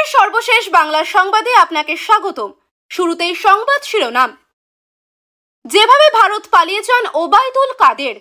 রাতের সর্বশেষ বাংলা সংবাদে আপনাকে স্বাগতম। শুরুতেই সংবাদ শিরোনাম। যেভাবে ভারত পালিয়ে যান ওবায়দুল কাদের।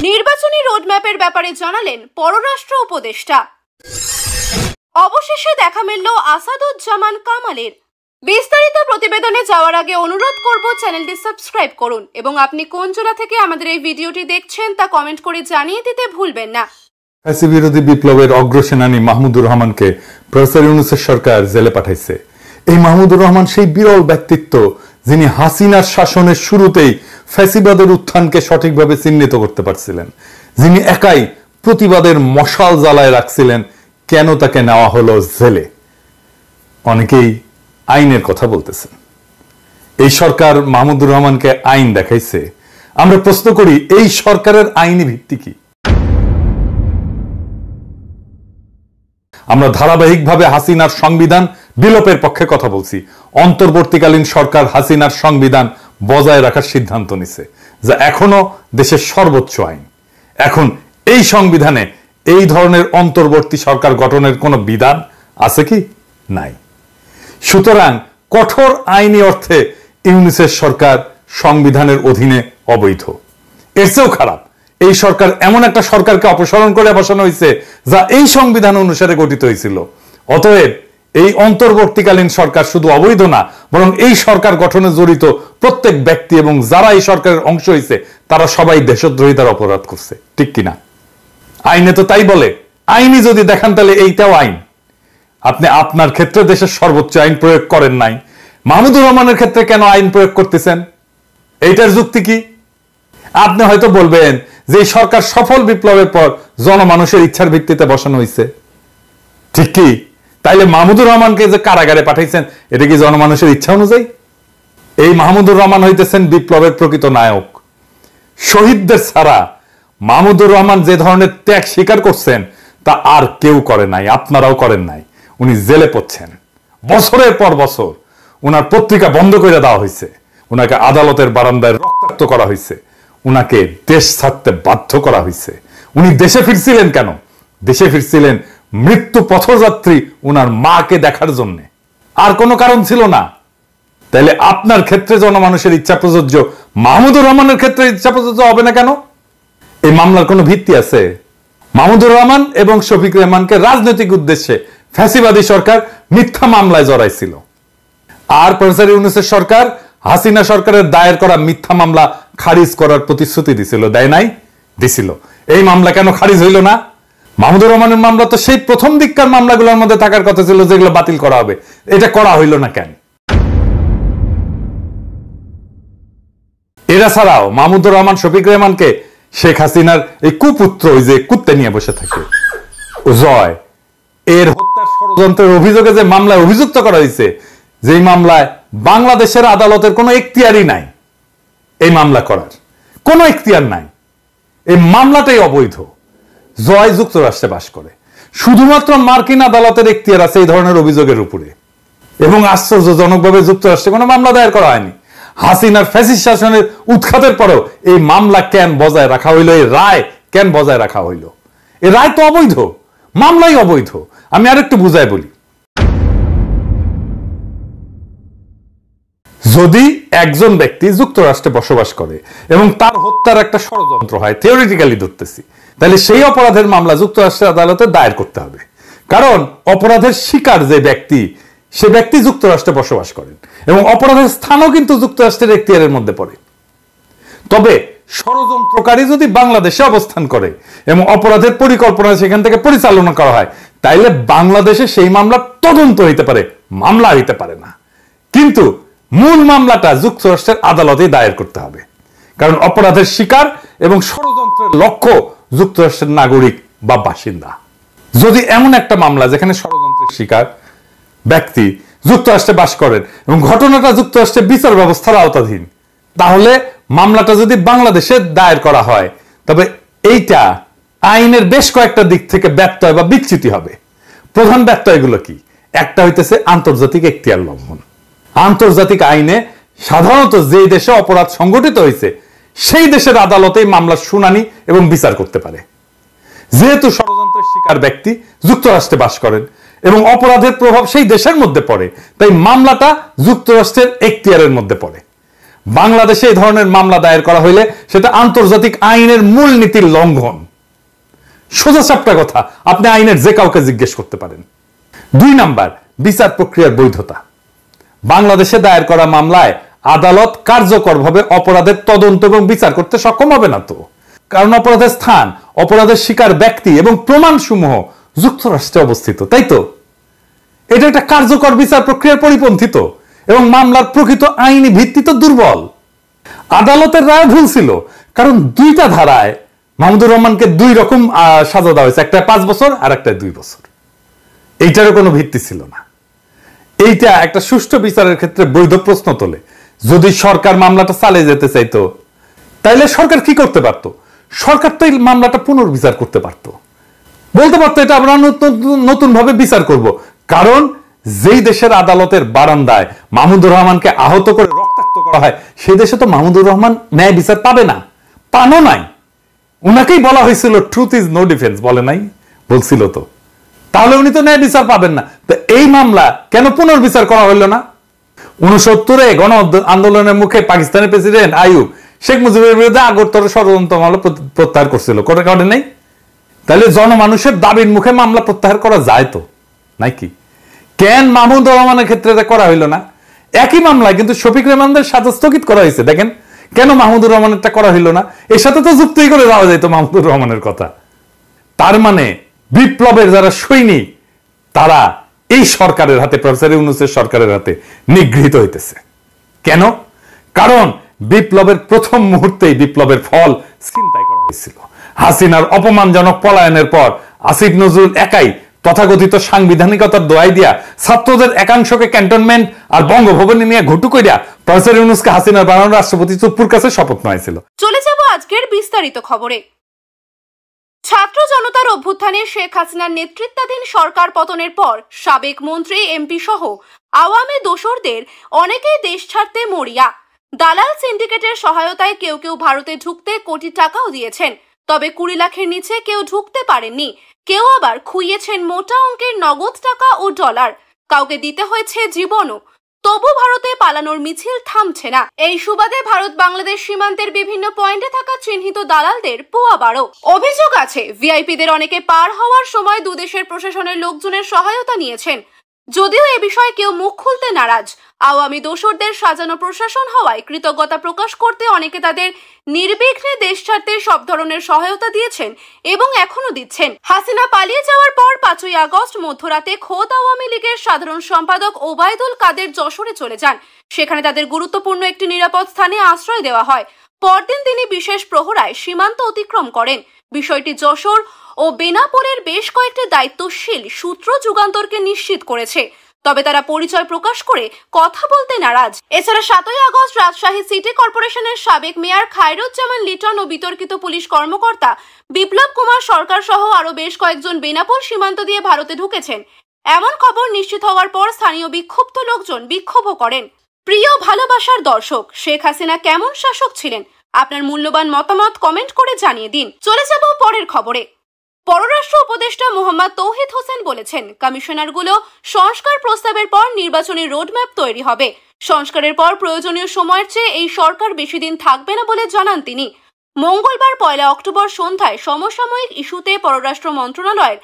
নির্বাচনী রোডম্যাপের ব্যাপারে জানালেন পররাষ্ট্র উপদেষ্টা। অবশেষে দেখা মিলল আসাদুজ্জামান কামালের। বিস্তারিত প্রতিবেদনে যাওয়ার আগে অনুরোধ করব চ্যানেলটি সাবস্ক্রাইব করুন এবং আপনি কোন জেলা থেকে আমাদের এই ভিডিওটি দেখছেন তা কমেন্ট করে জানিয়ে দিতে ভুলবেন না। ফ্যাসি বিরোধী বিপ্লবের অগ্রসেনানী মাহমুদুর রহমানকে প্রফেসর ইউনূসের সরকার জেলে পাঠাইছে। এই মাহমুদুর রহমান সেই বিরল ব্যক্তিত্ব যিনি হাসিনার শাসনের শুরুতেই ফ্যাসিবাদের উত্থানকে সঠিকভাবে চিহ্নিত করতে পারছিলেন, যিনি একাই প্রতিবাদের মশাল জ্বালায় রাখছিলেন। কেন তাকে নেওয়া হলো জেলে? অনেকেই আইনের কথা বলতেছেন। এই সরকার মাহমুদুর রহমানকে আইন দেখাইছে। আমরা প্রশ্ন করি, এই সরকারের আইনি ভিত্তি কি? আমরা ধারাবাহিকভাবে হাসিনার সংবিধান বিলোপের পক্ষে কথা বলছি। অন্তর্বর্তীকালীন সরকার হাসিনার সংবিধান বজায় রাখার সিদ্ধান্ত নিছে, যা এখনো দেশের সর্বোচ্চ আইন। এখন এই সংবিধানে এই ধরনের অন্তর্বর্তী সরকার গঠনের কোনো বিধান আছে কি? নাই। সুতরাং কঠোর আইনি অর্থে ইউনূসের সরকার সংবিধানের অধীনে অবৈধ। এর চেয়েও খারাপ, এই সরকার এমন একটা সরকারকে অপসারণ করে বসানো হয়েছে যা এই সংবিধান অনুসারে গঠিত হয়েছিল। অতএব এই অন্তর্বর্তীকালীন সরকার শুধু অবৈধ না, বরং এই সরকার গঠনে জড়িত প্রত্যেক ব্যক্তি এবং যারা এই সরকারের অংশ হয়েছে তারা সবাই দেশদ্রোহিতার অপরাধ করছে। ঠিক কিনা? আইনে তো তাই বলে। আইনি যদি দেখান তাহলে এইটাও আইন। আপনি আপনার ক্ষেত্রে দেশের সর্বোচ্চ আইন প্রয়োগ করেন নাই, মাহমুদুর রহমানের ক্ষেত্রে কেন আইন প্রয়োগ করতেছেন? এইটার যুক্তি কি? আপনি হয়তো বলবেন যে সরকার সফল বিপ্লবের পর জনমানুষের ইচ্ছার ভিত্তিতে বসানো হয়েছে। ঠিক কি? তাইলে মাহমুদুর রহমানকে যে কারাগারে পাঠাইছেন এটা কি জনমানুষের ইচ্ছা অনুযায়ী? এই মাহমুদুর রহমান হইতেছেন বিপ্লবের প্রকৃত নায়ক। শহীদদের ছাড়া মাহমুদুর রহমান যে ধরনের ত্যাগ স্বীকার করছেন তা আর কেউ করে নাই, আপনারাও করেন নাই। উনি জেলে পড়ছেন বছরের পর বছর। উনার পত্রিকা বন্ধ করে দেওয়া হয়েছে, উনাকে আদালতের বারান্দায় রক্তাক্ত করা হয়েছে, উনাকে দেশ ছাড়তে বাধ্য করা হয়েছে। উনি দেশে ফিরছিলেন কেন? দেশে ফিরছিলেন মৃত্যু পথযাত্রী উনার মাকে দেখার জন্য, আর কোনো কারণ ছিল না। তাইলে আপনার ক্ষেত্রে জনমানুষের ইচ্ছা প্রযোজ্য, মাহমুদুর রহমানের ক্ষেত্রে ইচ্ছা প্রযোজ্য হবে না কেন? এই মামলার কোনো ভিত্তি আছে? মাহমুদুর রহমান এবং শফিক রেহমানকে রাজনৈতিক উদ্দেশ্যে ফ্যাসিবাদী সরকার মিথ্যা মামলায় জড়াইছিল, আর প্রফেসর ইউনূসের সরকার হাসিনা সরকারের দায়ের করা মিথ্যা মামলা খারিজ করার প্রতিশ্রুতি দিছিল। দেয় নাই? দিছিল। এই মামলা কেন খারিজ হইল না? মাহমুদুর রহমানের মামলা তো সেই প্রথম দিককার মামলাগুলোর মধ্যে থাকার কথা ছিল যেগুলো বাতিল করা হবে। এটা করা হইল না কেন? এরা ছাড়াও মাহমুদুর রহমান শফিক রেহমানকে শেখ হাসিনার এই কুপুত্র, ওই যে কুত্তে নিয়ে বসে থাকে জয়, এর হত্যার ষড়যন্ত্রের অভিযোগে যে মামলায় অভিযুক্ত করা হয়েছে, যেই মামলায় বাংলাদেশের আদালতের কোনো এখতিয়ারই নাই, এই মামলা করার কোনো এখতিয়ার নাই। এই মামলাটাই অবৈধ। জয় যুক্তরাষ্ট্রে বাস করে, শুধুমাত্র মার্কিন আদালতের এখতিয়ার আছে এই ধরনের অভিযোগের উপরে। এবং আশ্চর্যজনকভাবে যুক্তরাষ্ট্রে কোনো মামলা দায়ের করা হয়নি। হাসিনার ফ্যাসিস্ট শাসনের উৎখাতের পরেও এই মামলা কেন বজায় রাখা হইল? এই রায় কেন বজায় রাখা হইল? এই রায় তো অবৈধ, মামলাই অবৈধ। আমি আরেকটু বুঝাই বলি। যদি একজন ব্যক্তি যুক্তরাষ্ট্রে বসবাস করে এবং তার হত্যার একটা ষড়যন্ত্র হয়, থিওরিটিক্যালি ধরতেছি, তাহলে সেই অপরাধের মামলা যুক্তরাষ্ট্রের আদালতে দায়ের করতে হবে। কারণ অপরাধের শিকার যে ব্যক্তি, সে ব্যক্তি যুক্তরাষ্ট্রে বসবাস করেন এবং অপরাধের স্থানও কিন্তু যুক্তরাষ্ট্রের এখতিয়ারের মধ্যে পড়ে। তবে ষড়যন্ত্রকারী যদি বাংলাদেশে অবস্থান করে এবং অপরাধের পরিকল্পনা সেখান থেকে পরিচালনা করা হয়, তাইলে বাংলাদেশে সেই মামলা তদন্ত হইতে পারে, মামলা হইতে পারে না। কিন্তু মূল মামলাটা যুক্তরাষ্ট্রের আদালতে দায়ের করতে হবে, কারণ অপরাধের শিকার এবং ষড়যন্ত্রের লক্ষ্য যুক্তরাষ্ট্রের নাগরিক বা বাসিন্দা। যদি এমন একটা মামলা যেখানে ষড়যন্ত্রের শিকার ব্যক্তি যুক্তরাষ্ট্রে বাস করেন এবং ঘটনাটা যুক্তরাষ্ট্রের বিচার ব্যবস্থার আওতাধীন, তাহলে মামলাটা যদি বাংলাদেশে দায়ের করা হয়, তবে এইটা আইনের বেশ কয়েকটা দিক থেকে ব্যত্যয় বা বিচ্যুতি হবে। প্রধান ব্যত্যয়গুলো কি? একটা হইতেছে আন্তর্জাতিক এখতিয়ার লঙ্ঘন। আন্তর্জাতিক আইনে সাধারণত যে দেশে অপরাধ সংঘটিত হয়েছে সেই দেশের আদালতে মামলার শুনানি এবং বিচার করতে পারে। যেহেতু ষড়যন্ত্রের শিকার ব্যক্তি যুক্তরাষ্ট্রে বাস করেন, এবং অপরাধের প্রভাব সেই দেশের মধ্যে পড়ে, তাই মামলাটা যুক্তরাষ্ট্রের এখতিয়ারের মধ্যে পড়ে। বাংলাদেশে এই ধরনের মামলা দায়ের করা হইলে সেটা আন্তর্জাতিক আইনের মূলনীতির লঙ্ঘন। সোজা সাপটা কথা, আপনি আইনের যে কাউকে জিজ্ঞেস করতে পারেন। 2 নাম্বার, বিচার প্রক্রিয়ার বৈধতা। বাংলাদেশে দায়ের করা মামলায় আদালত কার্যকরভাবে অপরাধের তদন্ত এবং বিচার করতে সক্ষম হবে না তো, কারণ অপরাধের স্থান, অপরাধের শিকার ব্যক্তি এবং প্রমাণসমূহ যুক্তরাষ্ট্রে অবস্থিত, তাই তো? এটা একটা কার্যকর বিচার প্রক্রিয়ার পরিপন্থী তো, এবং মামলার প্রকৃত আইনি ভিত্তি তো দুর্বল। আদালতের রায় ভুল ছিল, কারণ 2টা ধারায় মাহমুদুর রহমানকে 2 রকম সাজা দেওয়া হয়েছে, একটা 5 বছর আর একটা 2 বছর। এইটারও কোনো ভিত্তি ছিল না। এইটা একটা সুষ্ঠু বিচারের ক্ষেত্রে বৈধ প্রশ্ন তোলে। যদি সরকার মামলাটা চালিয়ে যেতে চাইতো, তাইলে সরকার কি করতে পারত? সরকার তো এই মামলাটা পুনর্বিচার করতে পারত, বলতে পারতো এটা আমরা নতুন ভাবে বিচার করব। কারণ যেই দেশের আদালতের বারান্দায় মাহমুদুর রহমানকে আহত করে রক্তাক্ত করা হয়, সেই দেশে তো মাহমুদুর রহমান ন্যায় বিচার পাবে না, পানো নাই। উনাকেই বলা হয়েছিল ট্রুথ ইজ নো ডিফেন্স, বলে নাই? বলছিল তো। তাহলে উনি তো ন্যায় বিচার পাবেন না। তো এই মামলা কেন পুনর্বিচার করা হইল না? 69-এ গণ আন্দোলনের মুখে পাকিস্তানের প্রেসিডেন্ট আইয়ুব শেখ মুজিবের বিরুদ্ধে আগরতলা ষড়যন্ত্র মামলা প্রত্যাহার করছিল, করে নাই? তাহলে জনমানুষের দাবির মুখে মামলা প্রত্যাহার করা যায় তো নাকি? কেন মাহমুদুর রহমানের ক্ষেত্রে করা হইল না? একই মামলায় কিন্তু শফিক রেহমানদের সাজা স্থগিত করা হয়েছে। দেখেন কেন মাহমুদুর রহমানেরটা করা হইল না? এর সাথে তো যুক্তই করে দেওয়া যায় তো মাহমুদুর রহমানের কথা। তার মানে বিপ্লবের যারা সৈনিক, তারা এই সরকারের হাতে, প্রফেসর ইউনূসের সরকারের হাতে নিগৃহীত হইতেছে। কেন? কারণ বিপ্লবের প্রথম মুহূর্তেই বিপ্লবের ফল ছিনতাই করা হয়েছিল। হাসিনার অপমানজনক পলায়নের পর আসিফ নজরুল একাই তথাকথিত সাংবিধানিকতার দোহাই দিয়া ছাত্রদের একাংশকে ক্যান্টনমেন্ট আর বঙ্গভবনে নিয়ে ঘটু কইরা প্রফেসর ইউনূসকে হাসিনার বানানো রাষ্ট্রপতি চুপ্পুর কাছে শপথ নেওয়াইছিল। চলে যাব আজকের বিস্তারিত খবরে। ছাত্র জনতার অভ্যুত্থানে শেখ হাসিনার নেতৃত্বাধীন সরকার পতনের পর সাবেক মন্ত্রী, এমপি সহ আওয়ামী দোসরদের অনেকেই দেশ ছাড়তে মরিয়া। দালাল সিন্ডিকেটের সহায়তায় কেউ কেউ ভারতে ঢুকতে কোটি টাকাও দিয়েছেন, তবে 20 লাখের নিচে কেউ ঢুকতে পারেননি। কেউ আবার খুইয়েছেন মোটা অঙ্কের নগদ টাকা ও ডলার, কাউকে দিতে হয়েছে জীবনও। তবু ভারতে পালানোর মিছিল থামছে না। এই সুবাদে ভারত বাংলাদেশ সীমান্তের বিভিন্ন পয়েন্টে থাকা চিহ্নিত দালালদের পোয়াবারও। অভিযোগ আছে ভিআইপিদের অনেকে পার হওয়ার সময় দুদেশের প্রশাসনের লোকজনের সহায়তা নিয়েছেন। যদিও এ বিষয়ে কেউ মুখ খুলতে নারাজ। আওয়ামী দোসরদের সাজানো প্রশাসন হওয়ায় কৃতজ্ঞতা প্রকাশ করতে অনেকে তাদের নির্বিঘ্নে দেশ ছাড়তে সব ধরনের সহায়তা দিয়েছেন এবং এখনো দিচ্ছেন। হাসিনা পালিয়ে যাওয়ার পর 5ই আগস্ট মধ্যরাতে খোদ আওয়ামী লীগের সাধারণ সম্পাদক ওবায়দুল কাদের যশোরে চলে যান। সেখানে তাদের গুরুত্বপূর্ণ একটি নিরাপদ স্থানে আশ্রয় দেওয়া হয়। পরদিন তিনি বিশেষ প্রহরায় সীমান্ত অতিক্রম করেন। বিষয়টি যশোর ও বেনাপোলের বেশ কয়েকটি দায়িত্বশীল সূত্র যুগান্তরকে নিশ্চিত করেছে, তবে তারা পরিচয় প্রকাশ করে কথা বলতে নারাজ। এছাড়া 7ই আগস্ট রাজশাহী সিটি কর্পোরেশনের সাবেক মেয়র খায়রুজ্জামান লিটন ও বিতর্কিত পুলিশ কর্মকর্তা বিপ্লব কুমার সরকার সহ আরো বেশ কয়েকজন বেনাপোল সীমান্ত দিয়ে ভারতে ঢুকেছেন। এমন খবর নিশ্চিত হওয়ার পর স্থানীয় বিক্ষুব্ধ লোকজন বিক্ষোভও করেন। প্রিয় ভালোবাসার দর্শক, শেখ হাসিনা কেমন শাসক ছিলেন? আপনার মূল্যবান মতামত কমেন্ট করে জানিয়ে দিন। চলে যাব পরের খবরে। পররাষ্ট্র উপদেষ্টা মোহাম্মদ তৌহিদ হোসেন বলেছেন, কমিশনারগুলো সংস্কার প্রস্তাবের পর নির্বাচনী রোডম্যাপ তৈরি হবে। সংস্কারের পর প্রয়োজনীয় সময়ের চেয়ে এই সরকার বেশি দিন থাকবে না বলে জানান তিনি। মঙ্গলবার 1 অক্টোবর সন্ধ্যায় সমসাময়িক ইস্যুতে পররাষ্ট্র মন্ত্রণালয়ের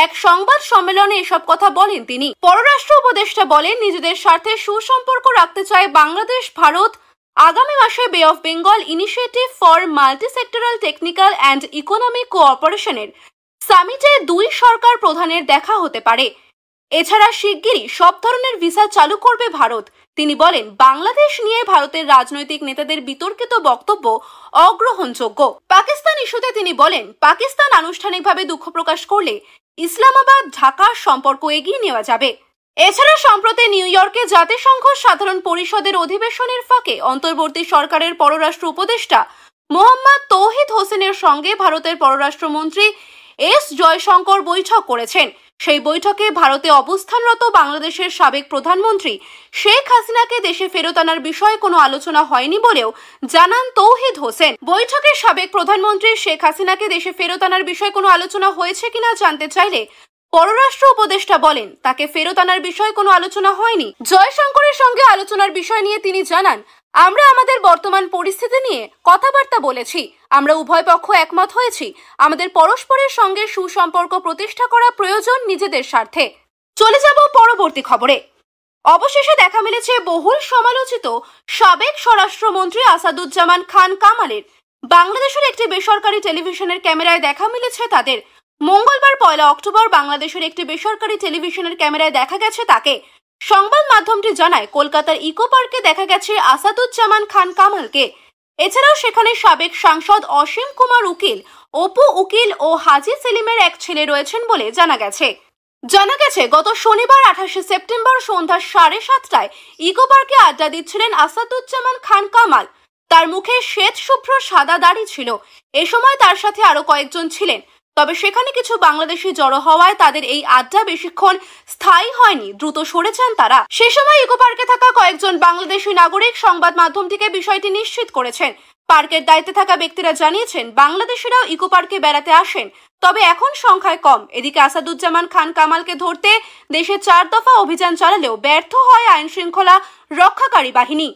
এক সংবাদ সম্মেলনে এসব কথা বলেন তিনি। পররাষ্ট্র উপদেষ্টা বলেন, নিজেদের স্বার্থে সুসম্পর্ক রাখতে চায় বাংলাদেশ ভারত। আগামী মাসে bay of Bengal initiative for multi sectoral technical and economic কোঅপারেশনের সামিটে 2 সরকার প্রধানের দেখা হতে পারে। এছাড়া শিগগিরই সব ধরনের ভিসা চালু করবে ভারত। তিনি বলেন, বাংলাদেশ নিয়ে ভারতের রাজনৈতিক নেতাদের বিতর্কিত বক্তব্য অগ্রহণযোগ্য। পাকিস্তান ইস্যুতে তিনি বলেন, পাকিস্তান আনুষ্ঠানিকভাবে দুঃখ প্রকাশ করলে ইসলামাবাদ ঢাকার সম্পর্ক এগিয়ে নেওয়া যাবে। এছাড়া সম্প্রতি নিউ ইয়র্কে জাতিসংঘ সাধারণ পরিষদের অধিবেশনের ফাঁকে অন্তর্বর্তী সরকারের পররাষ্ট্র উপদেষ্টা মোহাম্মদ তৌহিদ হোসেনের সঙ্গে ভারতের পররাষ্ট্রমন্ত্রী এস জয়শঙ্কর বৈঠক করেছেন। সেই বৈঠকে ভারতে অবস্থানরত বাংলাদেশের সাবেক প্রধানমন্ত্রী শেখ হাসিনাকে দেশে ফেরত আনার বিষয়ে কোনো আলোচনা হয়নি বলেও জানান তৌহিদ হোসেন। বৈঠকে সাবেক প্রধানমন্ত্রী শেখ হাসিনাকে দেশে ফেরত আনার বিষয়ে কোনো আলোচনা হয়েছে কিনা জানতে চাইলে পররাষ্ট্র উপদেষ্টা বলেন, তাকে ফেরত আনার বিষয়ে কোনো আলোচনা হয়নি। জয়শঙ্করের সঙ্গে আলোচনার বিষয় নিয়ে তিনি জানান, আমরা আমাদের বর্তমান পরিস্থিতি নিয়ে কথাবার্তা বলেছি, আমরা উভয় পক্ষ একমত হয়েছি, আমাদের পরস্পরের সঙ্গে সুসম্পর্ক প্রতিষ্ঠা করা প্রয়োজন নিজেদের স্বার্থে। চলে যাব পরবর্তী খবরে। অবশেষে দেখা মিলেছে বহুল সমালোচিত সাবেক স্বরাষ্ট্রমন্ত্রী আসাদুজ্জামান খান কামালের। বাংলাদেশের একটি বেসরকারি টেলিভিশনের ক্যামেরায় দেখা মিলেছে তাদের। মঙ্গলবার 1 অক্টোবর বাংলাদেশের একটি বেসরকারি টেলিভিশনের ক্যামেরায় দেখা গেছে তাকে। সংবাদ মাধ্যমটি জানায়, কলকাতার ইকো পার্কে দেখা গেছে আসাদুজ্জামান খান কামালকে। এছাড়াও সেখানে সাবেক সাংসদ অসীম কুমার উকিল, অপু উকিল ও হাজি সেলিমের এক ছেলে রয়েছেন বলে জানা গেছে। গত শনিবার 28 সেপ্টেম্বর সন্ধ্যা 7:30টায় ইকো পার্কে আড্ডা দিচ্ছিলেন আসাদুজ্জামান খান কামাল। তার মুখে শ্বেত শুভ্র সাদা দাড়ি ছিল। এ সময় তার সাথে আরো কয়েকজন ছিলেন। তবে সেখানে কিছু বাংলাদেশি জড়ো হওয়ায় তাদের এই আড্ডা বেশিক্ষণ স্থায়ী হয়নি, দ্রুত সরে যান তারা। সে সময় ইকো পার্কে থাকা কয়েকজন বাংলাদেশি নাগরিক সংবাদ মাধ্যমটিকে বিষয়টি নিশ্চিত করেছেন। পার্কের দায়িত্বে থাকা ব্যক্তিরা জানিয়েছেন, বাংলাদেশিরাও ইকো পার্কে বেড়াতে আসেন, তবে এখন সংখ্যায় কম। এদিকে আসাদুজ্জামান খান কামালকে ধরতে দেশে 4 দফা অভিযান চালালেও ব্যর্থ হয় আইন শৃঙ্খলা রক্ষাকারী বাহিনী।